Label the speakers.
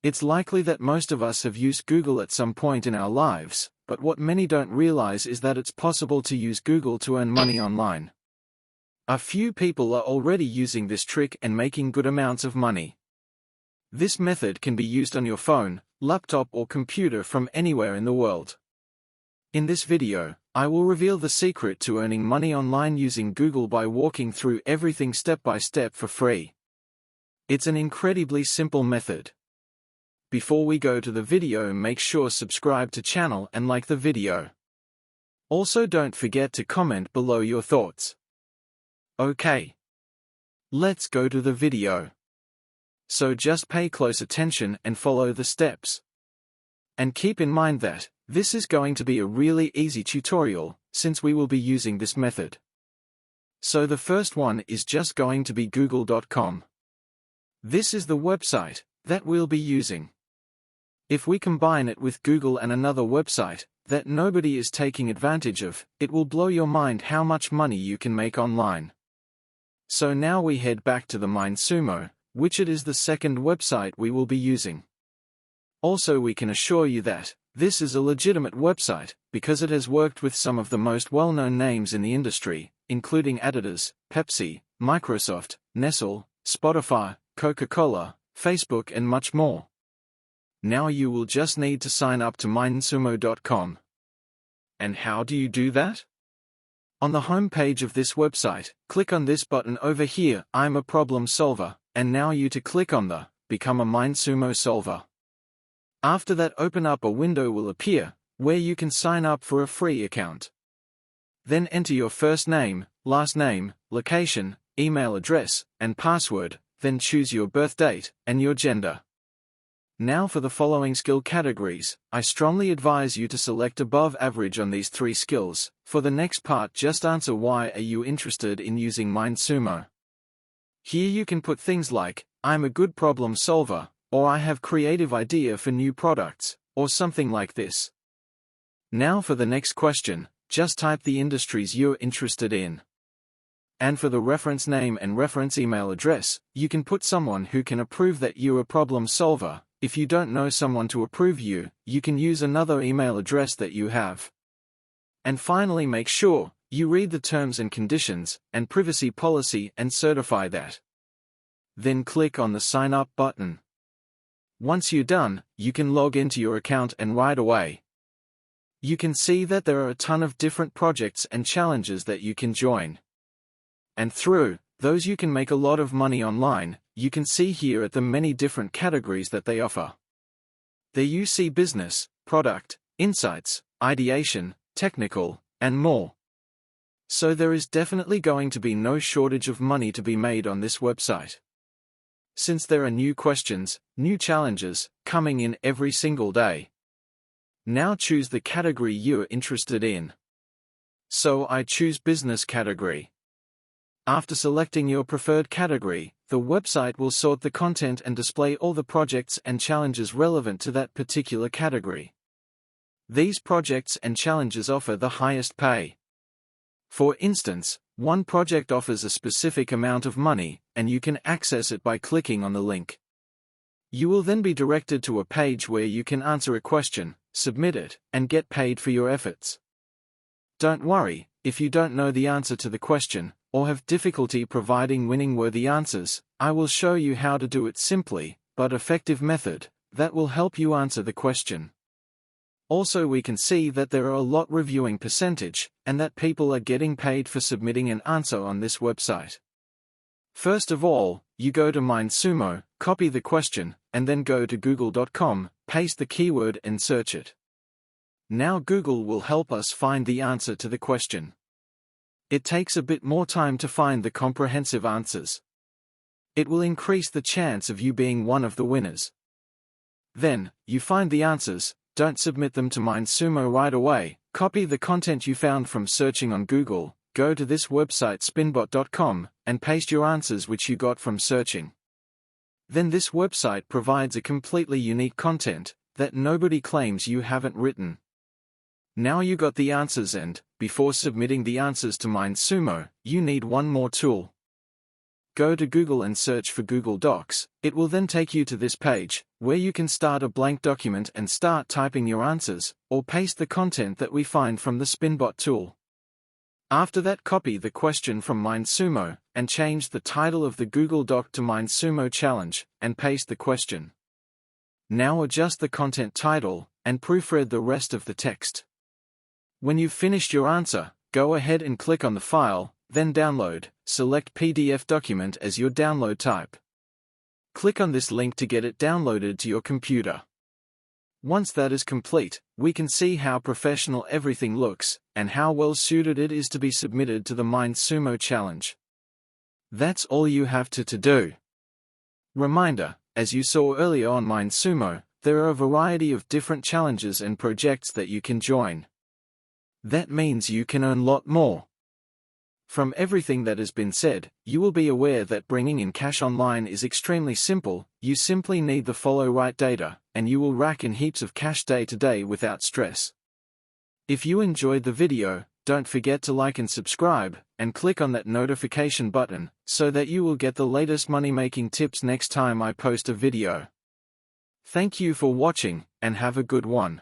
Speaker 1: It's likely that most of us have used Google at some point in our lives, but what many don't realize is that it's possible to use Google to earn money online. A few people are already using this trick and making good amounts of money. This method can be used on your phone, laptop or computer from anywhere in the world. In this video, I will reveal the secret to earning money online using Google by walking through everything step by step for free. It's an incredibly simple method. Before we go to the video, make sure subscribe to channel and like the video. Also don't forget to comment below your thoughts. Okay. Let's go to the video. So just pay close attention and follow the steps. And keep in mind that this is going to be a really easy tutorial, since we will be using this method. So the first one is just going to be google.com. This is the website that we'll be using. If we combine it with Google and another website that nobody is taking advantage of, it will blow your mind how much money you can make online. So now we head back to the MindSumo, which it is the second website we will be using. Also, we can assure you that this is a legitimate website because it has worked with some of the most well-known names in the industry, including Adidas, Pepsi, Microsoft, Nestle, Spotify, Coca-Cola, Facebook and much more. Now you will just need to sign up to mindsumo.com. And how do you do that? On the home page of this website, click on this button over here, I'm a problem solver, and now you to click on the Become a MindSumo Solver. After that, open up a window will appear, where you can sign up for a free account. Then enter your first name, last name, location, email address, and password, then choose your birth date and your gender. Now for the following skill categories, I strongly advise you to select above average on these 3 skills. For the next part, just answer why are you interested in using MindSumo. Here you can put things like, I'm a good problem solver, or I have creative idea for new products, or something like this. Now for the next question, just type the industries you're interested in. And for the reference name and reference email address, you can put someone who can approve that you're a problem solver. If you don't know someone to approve you, you can use another email address that you have. And finally, make sure you read the terms and conditions and privacy policy and certify that. Then click on the sign up button. Once you're done, you can log into your account and right away you can see that there are a ton of different projects and challenges that you can join. And through those you can make a lot of money online. You can see here at the many different categories that they offer. There you see business, product, insights, ideation, technical, and more. So there is definitely going to be no shortage of money to be made on this website. Since there are new questions, new challenges, coming in every single day. Now choose the category you're interested in. So I choose business category. After selecting your preferred category, the website will sort the content and display all the projects and challenges relevant to that particular category. These projects and challenges offer the highest pay. For instance, one project offers a specific amount of money, and you can access it by clicking on the link. You will then be directed to a page where you can answer a question, submit it, and get paid for your efforts. Don't worry, if you don't know the answer to the question, or have difficulty providing winning-worthy answers, I will show you how to do it simply, but effective method, that will help you answer the question. Also, we can see that there are a lot reviewing percentage, and that people are getting paid for submitting an answer on this website. First of all, you go to MindSumo, copy the question, and then go to google.com, paste the keyword and search it. Now Google will help us find the answer to the question. It takes a bit more time to find the comprehensive answers. It will increase the chance of you being one of the winners. Then, you find the answers, don't submit them to MindSumo right away, copy the content you found from searching on Google, go to this website spinbot.com, and paste your answers which you got from searching. Then this website provides a completely unique content that nobody claims you haven't written. Now you got the answers, and before submitting the answers to MindSumo, you need one more tool. Go to Google and search for Google Docs. It will then take you to this page, where you can start a blank document and start typing your answers, or paste the content that we find from the Spinbot tool. After that, copy the question from MindSumo, and change the title of the Google Doc to MindSumo Challenge, and paste the question. Now adjust the content title, and proofread the rest of the text. When you've finished your answer, go ahead and click on the file, then download, select PDF document as your download type. Click on this link to get it downloaded to your computer. Once that is complete, we can see how professional everything looks, and how well suited it is to be submitted to the MindSumo Challenge. That's all you have to do. Reminder, as you saw earlier on MindSumo, there are a variety of different challenges and projects that you can join. That means you can earn a lot more. From everything that has been said, you will be aware that bringing in cash online is extremely simple. You simply need to follow right data, and you will rack in heaps of cash day to day without stress. If you enjoyed the video, don't forget to like and subscribe, and click on that notification button, so that you will get the latest money-making tips next time I post a video. Thank you for watching, and have a good one.